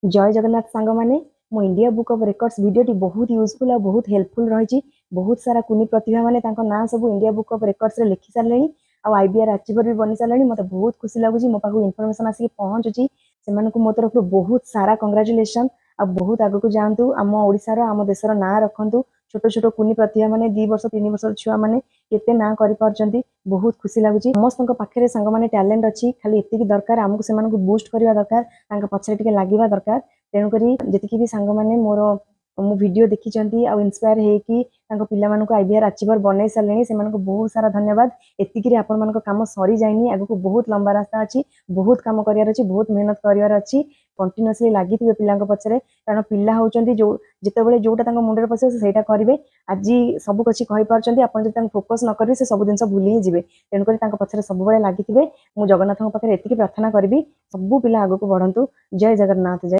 जय जगन्नाथ सांग माने मो India book of records video बहुत यूजफुल और बहुत हेल्पफुल रही। बहुत सारा कुनी प्रतिभा माने ना सब इंडिया बुक ऑफ रिकॉर्ड्स रे लिखि सारे आईबीआर अचीवर भी बनी सारे। मत बहुत खुशी लगुच मो पाक इनफॉरमेशन आसिक पहुँचुची से मो तरफ बहुत सारा कंग्राचुलेसन। आ बहुत आगक जातु आम ओडिशार आम देशर ना रखु। छोट छोट कुनी प्रतिभा माने 2 वर्ष 3 वर्ष छुआ माने केते ना करि पारचंती। बहुत खुशी लगुच समस्त पाखे सांग माने टैलेंट अच्छी खाली एतिकी दरकार आमको से बूस्ट करवा दरकार पछरे टिके लागिबा दरकार। तेणुकरी जी भी सांग माने मोर मो वीडियो देखी इन्स्पायर होगी पिला आईबीआर अचीवर बनई सारे से बहुत सारा धन्यवाद। एतिक आपण मान कम सरी जाइनी आगक बहुत लंबा रास्ता अच्छी बहुत कम करार अच्छी बहुत मेहनत करार अच्छी कंटिन्यूअसली लगी पिला पछरे कारण पिला होचंती जो जितेबाला जोटा मुंडे पशे से करेंगे। आज सब किसी कहीपी आप फोकस न करेंगे से सब जिन भूली ही जी। तेणुक पछरे सब लगी मुझे जगन्नाथ पाखे एति प्रार्थना करी सब पिला आगक बढ़ंतु। जय जगन्नाथ जय।